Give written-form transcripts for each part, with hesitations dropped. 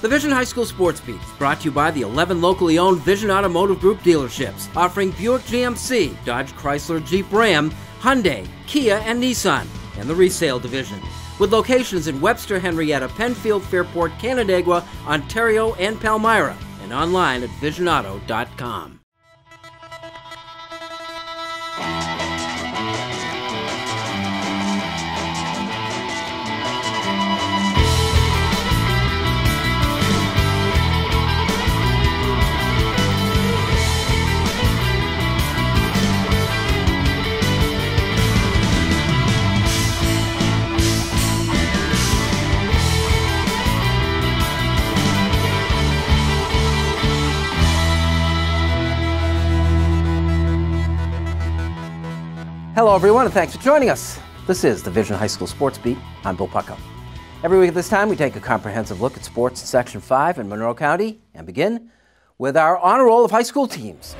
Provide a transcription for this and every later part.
The Vision High School Sports Beat is brought to you by the 11 locally owned Vision Automotive Group dealerships, offering Buick GMC, Dodge Chrysler Jeep Ram, Hyundai, Kia, and Nissan, and the resale division, with locations in Webster, Henrietta, Penfield, Fairport, Canandaigua, Ontario, and Palmyra, and online at visionauto.com. Hello everyone, and thanks for joining us. This is the Vision High School Sports Beat. I'm Bill Pucko. Every week at this time, we take a comprehensive look at sports in Section 5 in Monroe County and begin with our honor roll of high school teams.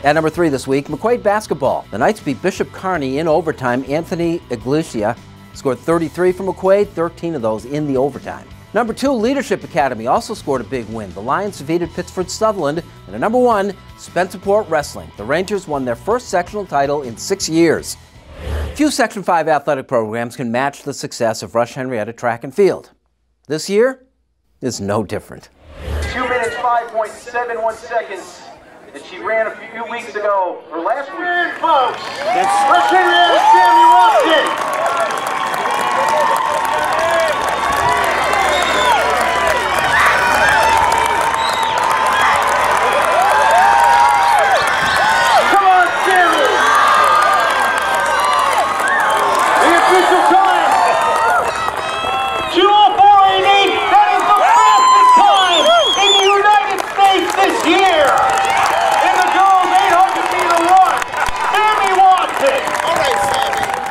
At number 3 this week, McQuaid basketball. The Knights beat Bishop Kearney in overtime. Anthony Iglesia scored 33 for McQuaid, 13 of those in the overtime. Number 2, Leadership Academy also scored a big win. The Lions defeated Pittsford Sutherland. And at number 1, Spencerport Wrestling. The Rangers won their first sectional title in 6 years. Few Section 5 athletic programs can match the success of Rush Henrietta track and field. This year is no different. 2 minutes, 5.71 seconds that she ran a few weeks ago, or last week. Here, folks, Rush Henrietta, Sammy Watson.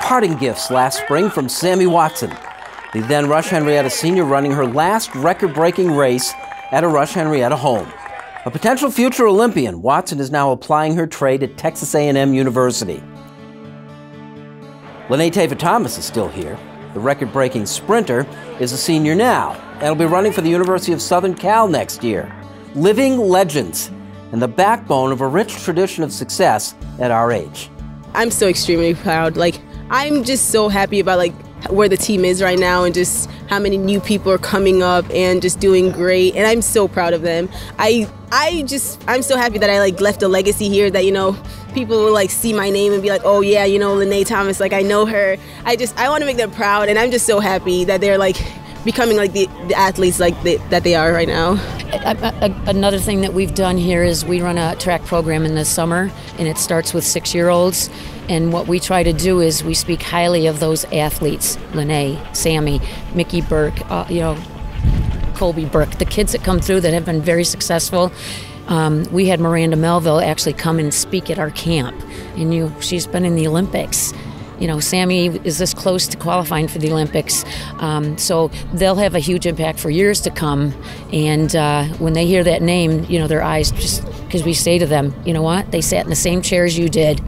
Parting gifts last spring from Sammy Watson, the then Rush Henrietta senior running her last record-breaking race at a Rush Henrietta home. A potential future Olympian, Watson is now applying her trade at Texas A&M University. Lene Tava-Thomas is still here. The record-breaking sprinter is a senior now and will be running for the University of Southern Cal next year. Living legends and the backbone of a rich tradition of success at our age. I'm so extremely proud. I'm just so happy about where the team is right now and just how many new people are coming up and just doing great, and I'm so proud of them. I'm so happy that I left a legacy here that people will see my name and be like, oh yeah, Lene Thomas, I know her. I want to make them proud, and I'm just so happy that they're becoming the athletes that they are right now. Another thing that we've done here is we run a track program in the summer, and it starts with 6-year-olds. And what we try to do is we speak highly of those athletes, Lene, Sammy, Mickey Burke, Colby Burke, the kids that come through that have been very successful. We had Miranda Melville actually come and speak at our camp, and she's been in the Olympics. Sammy is this close to qualifying for the Olympics, so they'll have a huge impact for years to come. And when they hear that name, their eyes just, because we say to them, you know what, they sat in the same chairs you did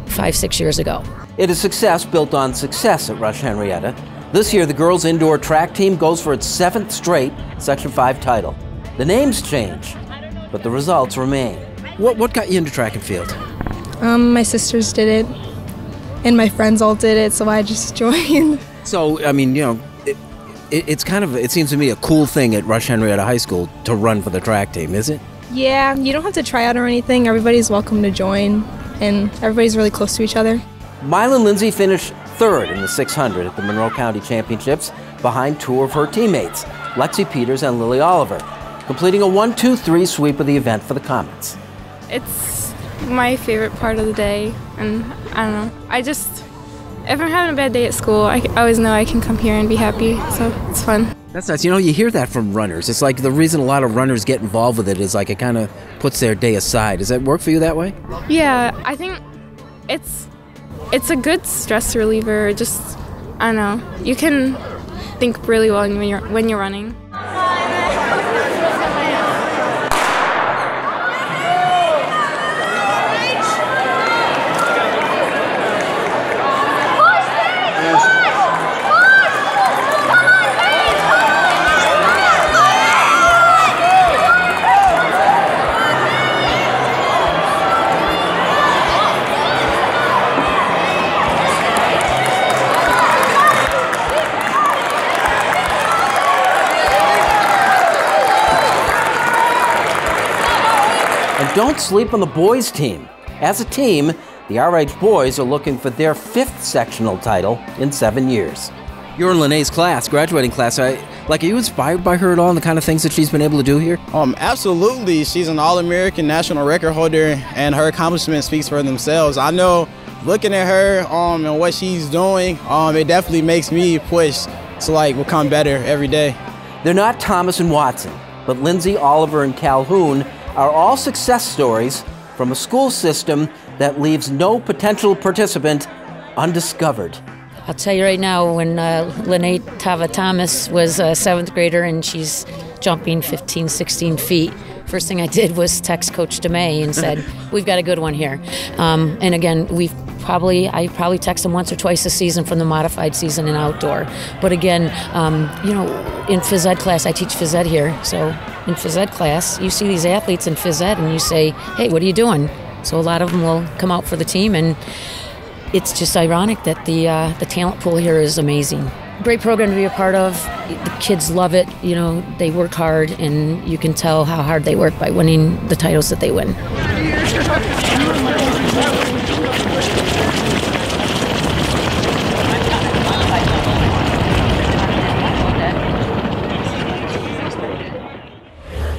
5-6 years ago. It is success built on success at Rush Henrietta. This year, the girls' indoor track team goes for its 7th straight Section 5 title. The names change, but the results remain. What got you into track and field? My sisters did it, and my friends all did it, so I just joined. So, it seems to me a cool thing at Rush Henrietta High School to run for the track team, is it? Yeah, you don't have to try out or anything. Everybody's welcome to join, and everybody's really close to each other. Mylan Lindsay finished 3rd in the 600 at the Monroe County Championships behind 2 of her teammates, Lexi Peters and Lily Oliver, completing a 1-2-3 sweep of the event for the Comets. It's my favorite part of the day, and I don't know. If I'm having a bad day at school, I always know I can come here and be happy, so it's fun. That's nice. You hear that from runners. It's the reason a lot of runners get involved with it is it kind of puts their day aside. Does that work for you that way? Yeah, I think it's a good stress reliever. I don't know. You can think really well when you're running. don't sleep on the boys team. As a team, the RH boys are looking for their 5th sectional title in 7 years. You're in Lene's class, graduating class. Are you inspired by her at all and the kind of things that she's been able to do here? Absolutely. She's an All-American national record holder, and her accomplishments speaks for themselves. I know looking at her and what she's doing, it definitely makes me push to become better every day. They're not Thomas and Watson, but Lindsay, Oliver, and Calhoun are all success stories from a school system that leaves no potential participant undiscovered. I'll tell you right now, when Lene Tava Thomas was a 7th grader and she's jumping 15, 16 feet, first thing I did was text Coach DeMay and said, we've got a good one here. And again, I probably text him once or twice a season from the modified season and outdoor. But again, in phys ed class, I teach phys ed here. So in phys ed class, you see these athletes in phys ed and you say, hey, what are you doing? So a lot of them will come out for the team, and it's just ironic that the talent pool here is amazing. Great program to be a part of. The kids love it. They work hard, and you can tell how hard they work by winning the titles that they win.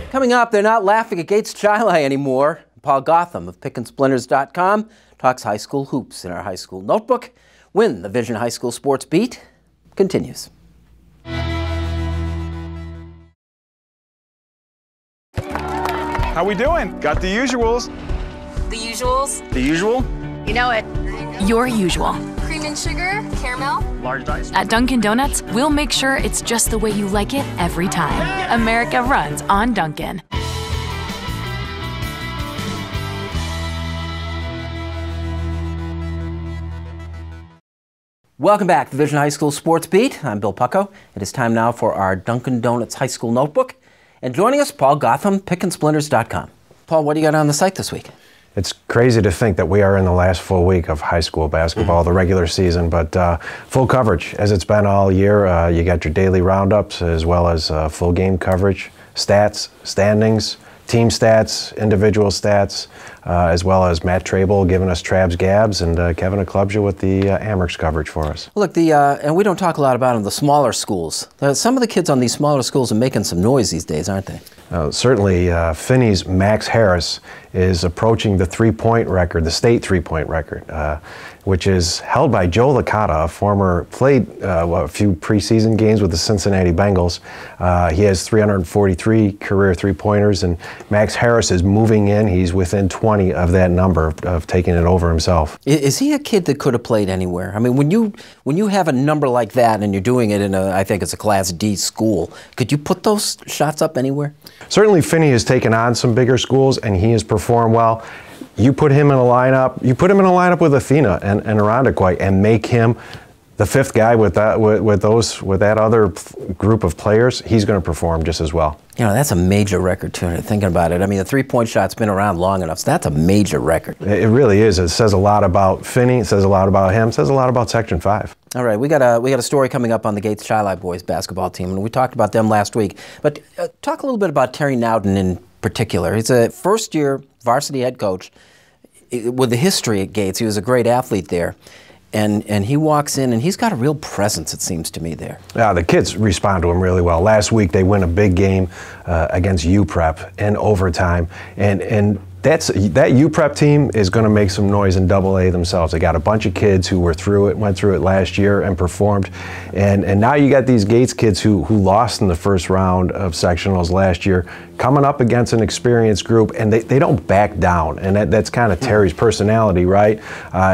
Coming up, they're not laughing at Gates-Chii anymore. Paul Gotham of PickandSplinters.com talks high school hoops in our high school notebook. When the Vision High School Sports Beat continues. How we doing? Got the usuals. The usuals? The usual? You know it. Your usual. Cream and sugar, caramel. Large dice. At Dunkin' Donuts, we'll make sure it's just the way you like it every time. America runs on Dunkin'. Welcome back to the Vision High School Sports Beat. I'm Bill Pucko. It is time now for our Dunkin' Donuts High School Notebook. And joining us, Paul Gotham, PickandSplinters.com. Paul, what do you got on the site this week? It's crazy to think that we are in the last full week of high school basketball, the regular season, but full coverage as it's been all year. You got your daily roundups as well as full game coverage, stats, standings, team stats, individual stats, as well as Matt Trable giving us Trabs Gabs and Kevin Aklubja with the Amherst coverage for us. Look, and we don't talk a lot about them, the smaller schools. Some of the kids on these smaller schools are making some noise these days, aren't they? Certainly, Finney's Max Harris is approaching the three-point record, the state three-point record, which is held by Joe Licata, played a few preseason games with the Cincinnati Bengals. He has 343 career three-pointers, and Max Harris is moving in. He's within 20 of that number of taking it over himself. Is he a kid that could have played anywhere? I mean, when you have a number like that and you're doing it in I think it's a Class D school, could you put those shots up anywhere? Certainly, Finney has taken on some bigger schools, and he has performed well. You put him in a lineup with Athena and Irondequoit and make him the 5th guy with that other group of players, he's going to perform just as well. That's a major record, too, thinking about it. I mean, the three-point shot's been around long enough, so that's a major record. It really is. It says a lot about Finney, it says a lot about him, it says a lot about Section 5. All right, we got a story coming up on the Gates-Chii boys basketball team, and we talked about them last week. But talk a little bit about Terry Nowden in particular. He's a first-year varsity head coach with a history at Gates. He was a great athlete there. And he walks in, and he's got a real presence, it seems to me, there. Yeah, the kids respond to him really well. Last week, they win a big game against UPrep in overtime, and that UPrep team is going to make some noise in AA themselves. They got a bunch of kids who went through it last year and performed, and now you got these Gates kids who lost in the first round of sectionals last year, coming up against an experienced group, and they don't back down, and that's kind of Terry's personality, right?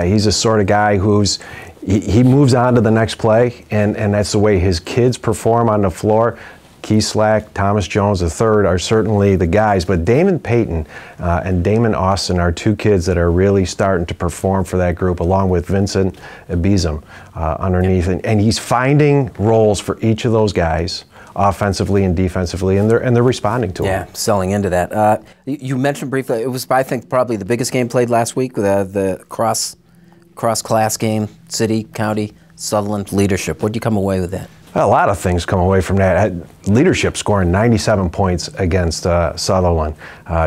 He's the sort of guy he moves on to the next play, and that's the way his kids perform on the floor. Key Slack, Thomas Jones III are certainly the guys, but Damon Payton and Damon Austin are 2 kids that are really starting to perform for that group, along with Vincent Abizam underneath. And he's finding roles for each of those guys, offensively and defensively, and they're responding to him. Yeah, selling into that. You mentioned briefly, it was, I think, probably the biggest game played last week, the cross-class game, city, county, Sutherland leadership. What did you come away with that? A lot of things come away from that. Leadership, scoring 97 points against Sutherland.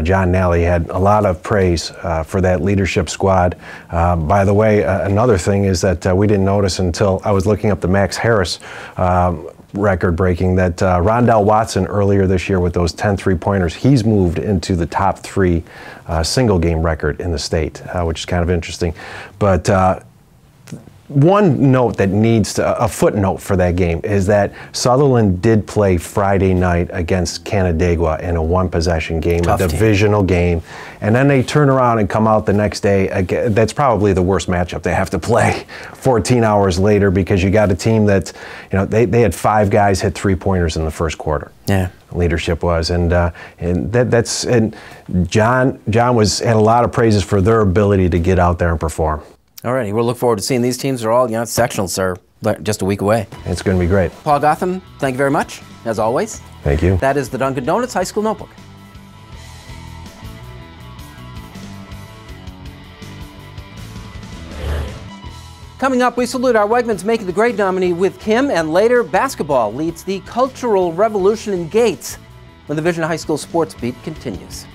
John Nally had a lot of praise for that leadership squad. By the way, another thing is that we didn't notice until I was looking up the Max Harris record breaking that Rondell Watson earlier this year with those 10 three-pointers, he's moved into the top 3 single game record in the state, which is kind of interesting. But one note that needs a footnote for that game is that Sutherland did play Friday night against Canandaigua in a one-possession game, a divisional game, and then they turn around and come out the next day. That's probably the worst matchup they have to play 14 hours later, because you got a team that, you know, they had 5 guys hit three-pointers in the first quarter. Yeah. Leadership was, and John had a lot of praises for their ability to get out there and perform. All righty, we'll look forward to seeing these teams. Are all, you know, sectionals are just a week away. It's going to be great. Paul Gotham, thank you very much, as always. Thank you. That is the Dunkin' Donuts High School Notebook. Coming up, we salute our Wegmans Making the Grade nominee with Kim, and later, basketball leads the cultural revolution in Gates when the Vision High School Sports Beat continues.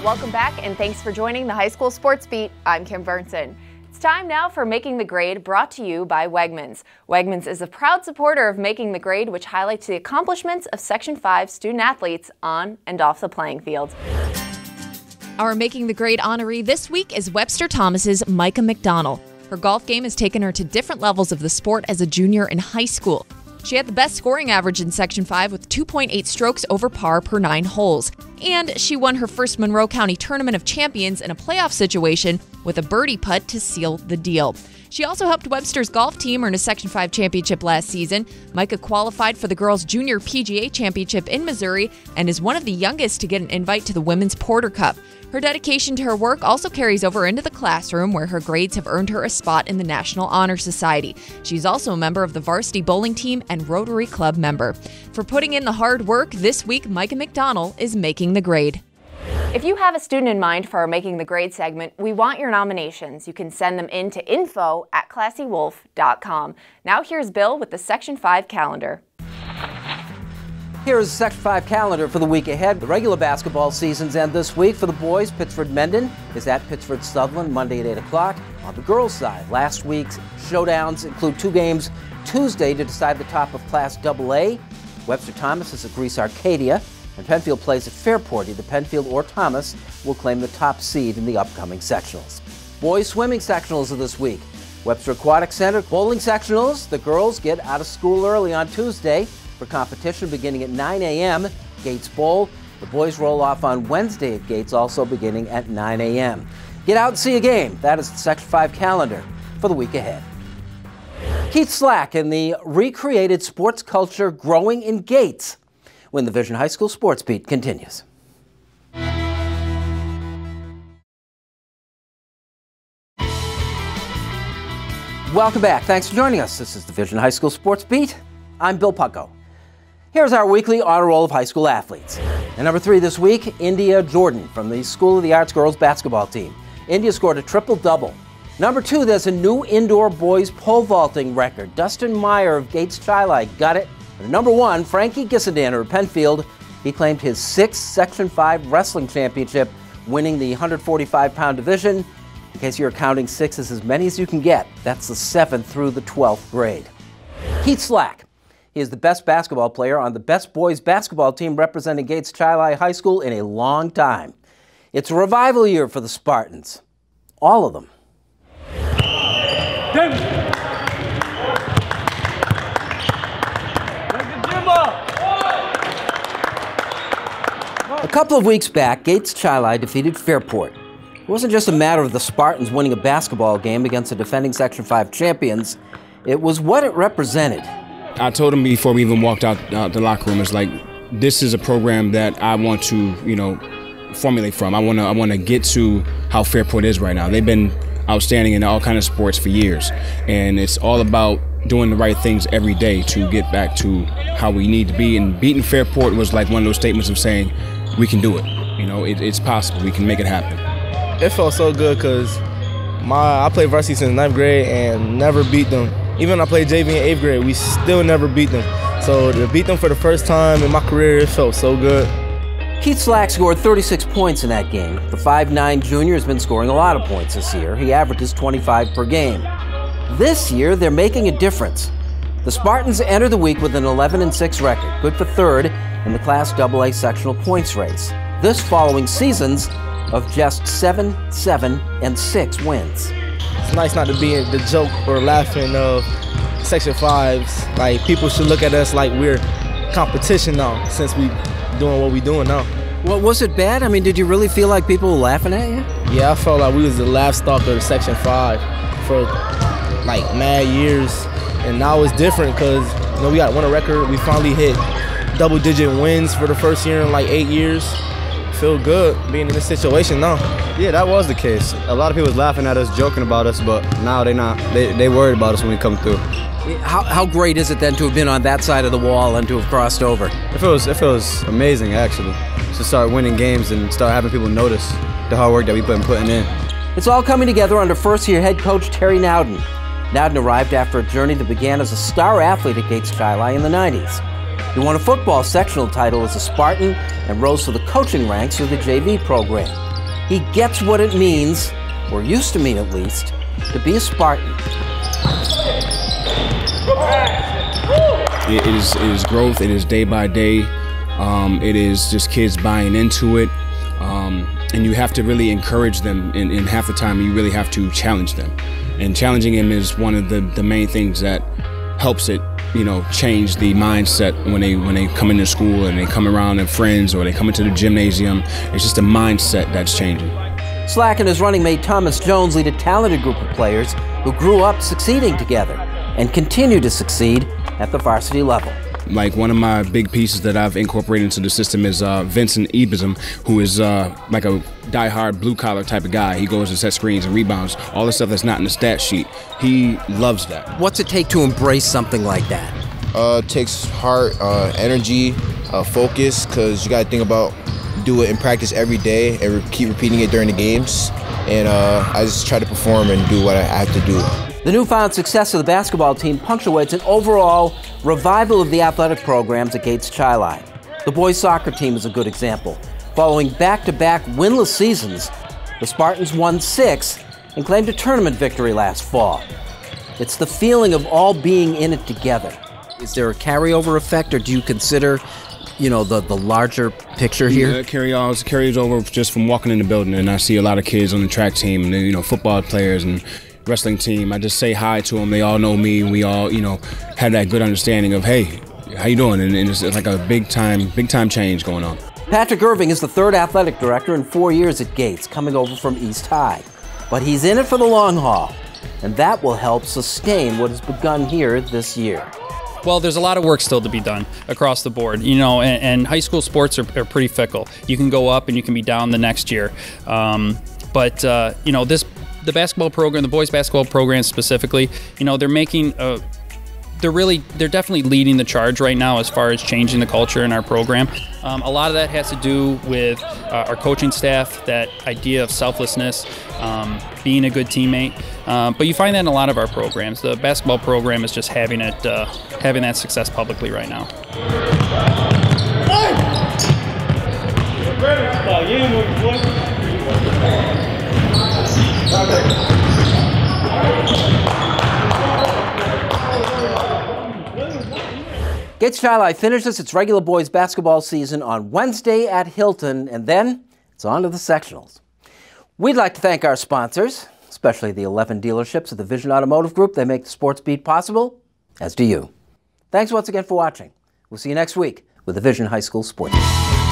Welcome back, and thanks for joining the High School Sports Beat. I'm Kim Burnson. It's time now for Making the Grade, brought to you by Wegmans. Wegmans is a proud supporter of Making the Grade, which highlights the accomplishments of Section 5 student athletes on and off the playing field. Our Making the Grade honoree this week is Webster Thomas's Micah McDonald. Her golf game has taken her to different levels of the sport as a junior in high school. She had the best scoring average in Section 5 with 2.8 strokes over par per 9 holes. And she won her first Monroe County Tournament of Champions in a playoff situation with a birdie putt to seal the deal. She also helped Webster's golf team earn a Section 5 championship last season. Micah qualified for the girls' junior PGA championship in Missouri and is one of the youngest to get an invite to the Women's Porter Cup. Her dedication to her work also carries over into the classroom, where her grades have earned her a spot in the National Honor Society. She's also a member of the varsity bowling team and Rotary Club member. For putting in the hard work, this week Micah McDonald is making the grade. If you have a student in mind for our Making the Grade segment, we want your nominations. You can send them in to info@classywolf.com. Now here's Bill with the Section 5 calendar. Here is the Section 5 calendar for the week ahead. The regular basketball seasons end this week. For the boys, Pittsford-Mendon is at Pittsford-Sutherland Monday at 8 o'clock. On the girls' side, last week's showdowns include 2 games Tuesday to decide the top of Class AA. Webster Thomas is at Greece Arcadia, and Penfield plays at Fairport. Either Penfield or Thomas will claim the top seed in the upcoming sectionals. Boys swimming sectionals of this week. Webster Aquatic Center bowling sectionals. The girls get out of school early on Tuesday for competition beginning at 9 a.m. Gates Bowl. The boys roll off on Wednesday at Gates, also beginning at 9 a.m. Get out and see a game. That is the Section 5 calendar for the week ahead. Keith Slack and the recreated sports culture growing in Gates when the Vision High School Sports Beat continues. Welcome back. Thanks for joining us. This is the Vision High School Sports Beat. I'm Bill Pucko. Here's our weekly honor roll of high school athletes. And number 3 this week, India Jordan from the School of the Arts girls basketball team. India scored a triple-double. Number 2, there's a new indoor boys pole vaulting record. Dustin Meyer of Gates-Chii got it. And number 1, Frankie Gissendaner of Penfield. He claimed his 6th Section 5 wrestling championship, winning the 145-pound division. In case you're counting, 6 is as many as you can get. That's the 7th through the 12th grade. Keith Slack. He is the best basketball player on the best boys basketball team representing Gates-Chii High School in a long time. It's a revival year for the Spartans. All of them. A couple of weeks back, Gates-Chii defeated Fairport. It wasn't just a matter of the Spartans winning a basketball game against the defending Section 5 champions. It was what it represented. I told him before we even walked out the locker room, it's like, this is a program that I want to, formulate from. I want to get to how Fairport is right now. They've been outstanding in all kinds of sports for years, and it's all about doing the right things every day to get back to how we need to be. And beating Fairport was like one of those statements of saying, we can do it. It's possible. We can make it happen. It felt so good because I played varsity since 9th grade and never beat them. Even when I played JV in 8th grade, we still never beat them. So to beat them for the first time in my career, it felt so good. Keith Slack scored 36 points in that game. The 5'9" junior has been scoring a lot of points this year. He averages 25 per game. This year, they're making a difference. The Spartans enter the week with an 11-6 record, good for third in the Class AA sectional points race. This following seasons of just 7, 7, and 6 wins. It's nice not to be the joke or laughing of Section 5s. Like, people should look at us like we're competition now, since we doing what we doing now. Well, was it bad? I mean, did you really feel like people were laughing at you? Yeah, I felt like we was the laughstock of Section 5 for like mad years. And now it's different because, you know, we got won a record. We finally hit double-digit wins for the first year in like 8 years. Feel good being in this situation now. Yeah, that was the case. A lot of people was laughing at us, joking about us, but now they not. They worried about us when we come through. How great is it then to have been on that side of the wall and to have crossed over? It feels amazing, actually, to start winning games and start having people notice the hard work that we've been putting in. It's all coming together under first-year head coach Terry Nowden. Nowden arrived after a journey that began as a star athlete at Gates-Chii in the 90s. He won a football sectional title as a Spartan and rose to the coaching ranks of the JV program. He gets what it means, or used to mean at least, to be a Spartan. It is growth. It is day by day. It is just kids buying into it. And you have to really encourage them, and half the time you really have to challenge them. And challenging them is one of the main things that helps it, you know, change the mindset when they come into school and they come around their friends or they come into the gymnasium. It's just a mindset that's changing. Slack and his running mate Thomas Jones lead a talented group of players who grew up succeeding together and continue to succeed at the varsity level. Like, one of my big pieces that I've incorporated into the system is Vincent Ebism, who is like a die-hard blue-collar type of guy. He goes and sets screens and rebounds, all the stuff that's not in the stat sheet. He loves that. What's it take to embrace something like that? It takes heart, energy, focus, because you got to think about do it in practice every day and keep repeating it during the games. And I just try to perform and do what I have to do. The newfound success of the basketball team punctuates an overall revival of the athletic programs at Gates-Chii. The boys soccer team is a good example. Following back-to-back winless seasons, the Spartans won 6 and claimed a tournament victory last fall. It's the feeling of all being in it together. Is there a carryover effect, or do you consider, you know, the larger picture here? Yeah, it carries over just from walking in the building, and I see a lot of kids on the track team, and, you know, football players and wrestling team. I just say hi to them. They all know me. We all, you know, have that good understanding of, hey, how you doing? And it's like a big time change going on. Patrick Irving is the third athletic director in 4 years at Gates, coming over from East High. But he's in it for the long haul, and that will help sustain what has begun here this year. Well, there's a lot of work still to be done across the board, you know, and high school sports are pretty fickle. You can go up and you can be down the next year. But you know, the basketball program, the boys basketball program specifically, you know, they're definitely leading the charge right now as far as changing the culture in our program. A lot of that has to do with our coaching staff, that idea of selflessness, being a good teammate. But you find that in a lot of our programs. The basketball program is just having that success publicly right now. Gates-Chii finishes its regular boys basketball season on Wednesday at Hilton, and then it's on to the sectionals. We'd like to thank our sponsors, especially the 11 dealerships of the Vision Automotive Group. They make the Sports Beat possible, as do you. Thanks once again for watching. We'll see you next week with the Vision High School Sports Beat.